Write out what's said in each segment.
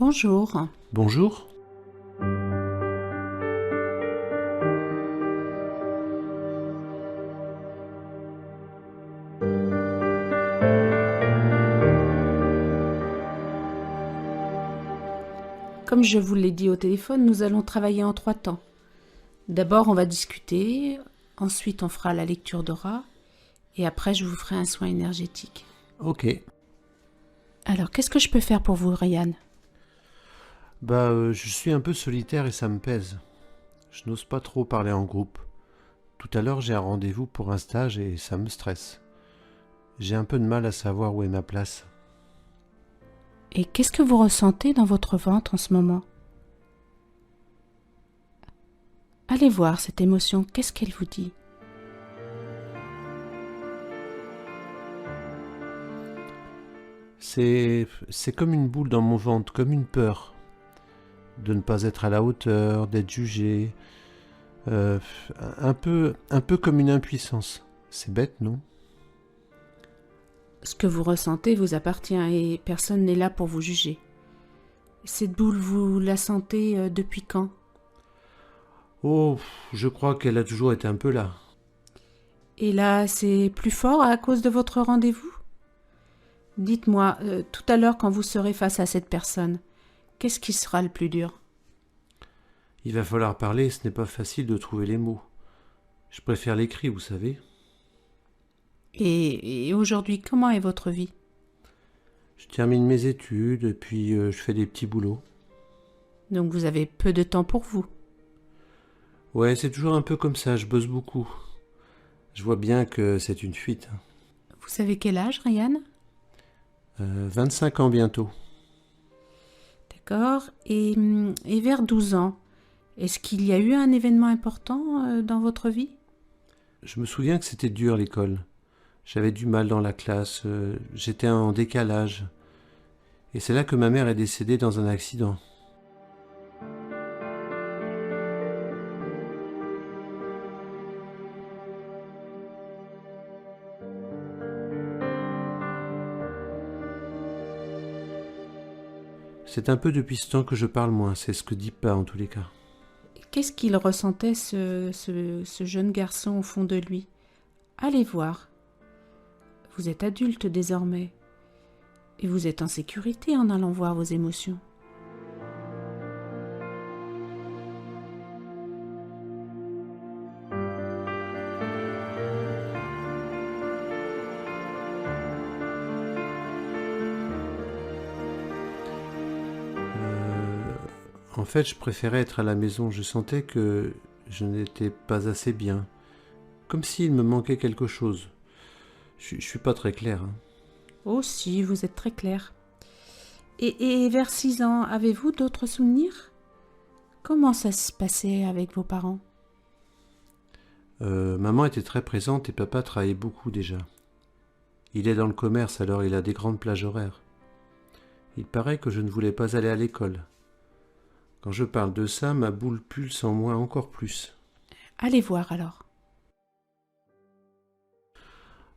Bonjour. Bonjour. Comme je vous l'ai dit au téléphone, nous allons travailler en 3 temps. D'abord, on va discuter, ensuite on fera la lecture d'aura, et après je vous ferai un soin énergétique. Ok. Alors, qu'est-ce que je peux faire pour vous, Ryan? Je suis un peu solitaire et ça me pèse. Je n'ose pas trop parler en groupe. Tout à l'heure, j'ai un rendez-vous pour un stage et ça me stresse. J'ai un peu de mal à savoir où est ma place. Et qu'est-ce que vous ressentez dans votre ventre en ce moment? Allez voir cette émotion, qu'est-ce qu'elle vous dit? C'est comme une boule dans mon ventre, comme une peur. De ne pas être à la hauteur, d'être jugé. Euh, un peu comme une impuissance. C'est bête, non? Ce que vous ressentez vous appartient et personne n'est là pour vous juger. Cette boule, vous la sentez depuis quand? Oh, je crois qu'elle a toujours été un peu là. Et là, c'est plus fort à cause de votre rendez-vous? Dites-moi, tout à l'heure quand vous serez face à cette personne, qu'est-ce qui sera le plus dur? Il va falloir parler, ce n'est pas facile de trouver les mots. Je préfère l'écrit, vous savez. Et aujourd'hui, comment est votre vie? Je termine mes études et puis je fais des petits boulots. Donc vous avez peu de temps pour vous. Ouais, c'est toujours un peu comme ça, je bosse beaucoup. Je vois bien que c'est une fuite. Vous avez quel âge, Ryan? 25 ans bientôt. D'accord. Et vers 12 ans, est-ce qu'il y a eu un événement important dans votre vie? Je me souviens que c'était dur l'école. J'avais du mal dans la classe, j'étais en décalage. Et c'est là que ma mère est décédée dans un accident. C'est un peu depuis ce temps que je parle moins, c'est ce que dit pas en tous les cas. Qu'est-ce qu'il ressentait, ce jeune garçon au fond de lui? Allez voir. Vous êtes adulte désormais. Et vous êtes en sécurité en allant voir vos émotions. En fait, je préférais être à la maison, je sentais que je n'étais pas assez bien. Comme s'il me manquait quelque chose. Je suis pas très clair. Oh si, vous êtes très clair. Et vers 6 ans, avez-vous d'autres souvenirs? Comment ça se passait avec vos parents? Maman était très présente et papa travaillait beaucoup déjà. Il est dans le commerce, alors il a des grandes plages horaires. Il paraît que je ne voulais pas aller à l'école. Quand je parle de ça, ma boule pulse en moi encore plus. Allez voir alors.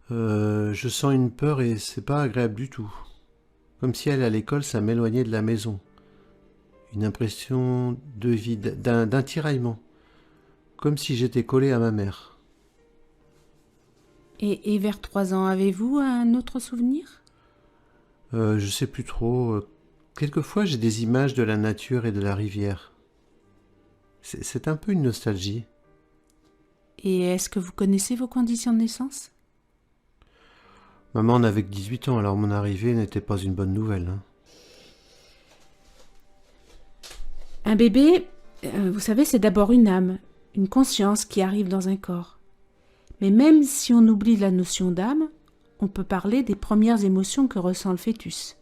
Je sens une peur et c'est pas agréable du tout. Comme si aller à l'école, ça m'éloignait de la maison. Une impression de vide, d'un tiraillement. Comme si j'étais collé à ma mère. Et vers 3 ans, avez-vous un autre souvenir? Je sais plus trop. Quelquefois, j'ai des images de la nature et de la rivière. C'est un peu une nostalgie. Et est-ce que vous connaissez vos conditions de naissance? Maman n'avait que 18 ans, alors mon arrivée n'était pas une bonne nouvelle. Un bébé, vous savez, c'est d'abord une âme, une conscience qui arrive dans un corps. Mais même si on oublie la notion d'âme, on peut parler des premières émotions que ressent le fœtus.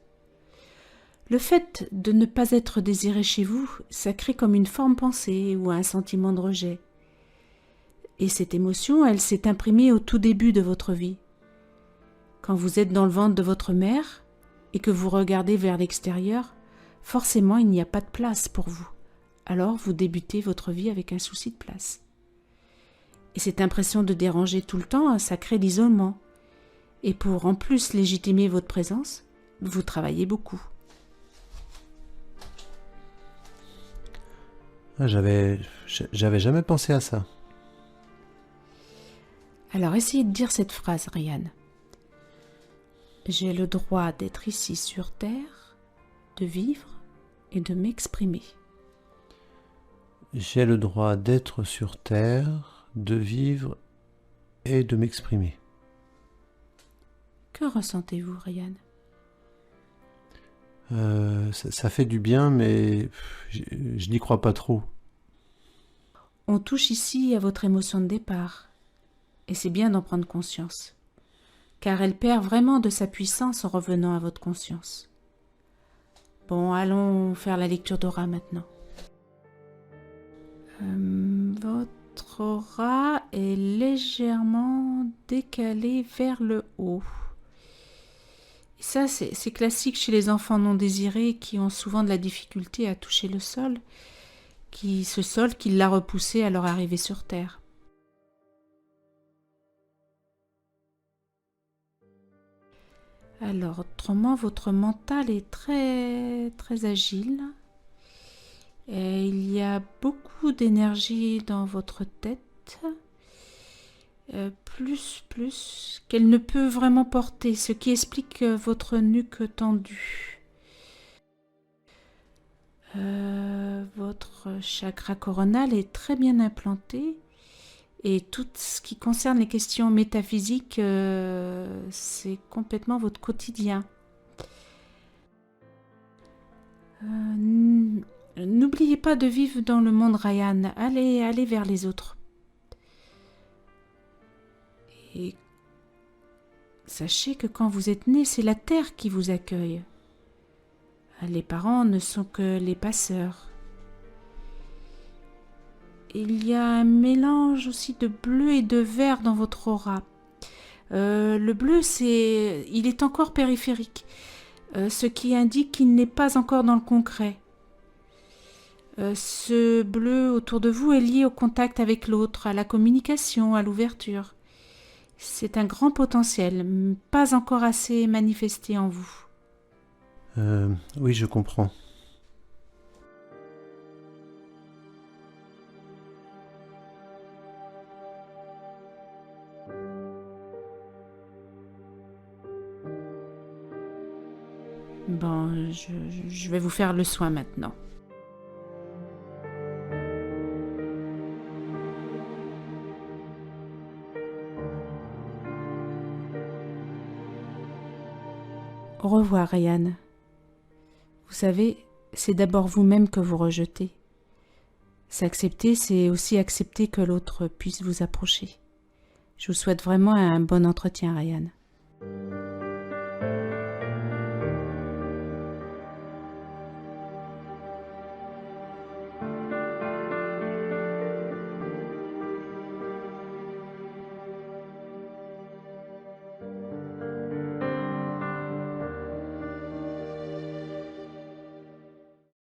Le fait de ne pas être désiré chez vous, ça crée comme une forme pensée ou un sentiment de rejet. Et cette émotion, elle s'est imprimée au tout début de votre vie. Quand vous êtes dans le ventre de votre mère et que vous regardez vers l'extérieur, forcément il n'y a pas de place pour vous. Alors vous débutez votre vie avec un souci de place. Et cette impression de déranger tout le temps, ça crée l'isolement. Et pour en plus légitimer votre présence, vous travaillez beaucoup. Ah, j'avais jamais pensé à ça. Alors essayez de dire cette phrase, Ryan. J'ai le droit d'être ici sur Terre, de vivre et de m'exprimer. J'ai le droit d'être sur Terre, de vivre et de m'exprimer. Que ressentez-vous, Ryan? Ça fait du bien, mais je n'y crois pas trop. On touche ici à votre émotion de départ, et c'est bien d'en prendre conscience, car elle perd vraiment de sa puissance en revenant à votre conscience. Bon, allons faire la lecture d'aura maintenant. Votre aura est légèrement décalée vers le haut. Et ça, c'est classique chez les enfants non désirés qui ont souvent de la difficulté à toucher le sol, ce sol qui l'a repoussé à leur arrivée sur Terre. Alors, autrement, votre mental est très, très agile. Et il y a beaucoup d'énergie dans votre tête, plus qu'elle ne peut vraiment porter, ce qui explique votre nuque tendue. Votre chakra coronal est très bien implanté et tout ce qui concerne les questions métaphysiques, c'est complètement votre quotidien. N'oubliez pas de vivre dans le monde, Ryan. Allez vers les autres. Et sachez que quand vous êtes né, c'est la terre qui vous accueille. Les parents ne sont que les passeurs. Il y a un mélange aussi de bleu et de vert dans votre aura. Le bleu, il est encore périphérique, ce qui indique qu'il n'est pas encore dans le concret. Ce bleu autour de vous est lié au contact avec l'autre, à la communication, à l'ouverture. C'est un grand potentiel, pas encore assez manifesté en vous. Oui, je comprends. Bon, je vais vous faire le soin maintenant. Au revoir, Ryan. Vous savez, c'est d'abord vous-même que vous rejetez. S'accepter, c'est aussi accepter que l'autre puisse vous approcher. Je vous souhaite vraiment un bon entretien, Ryan.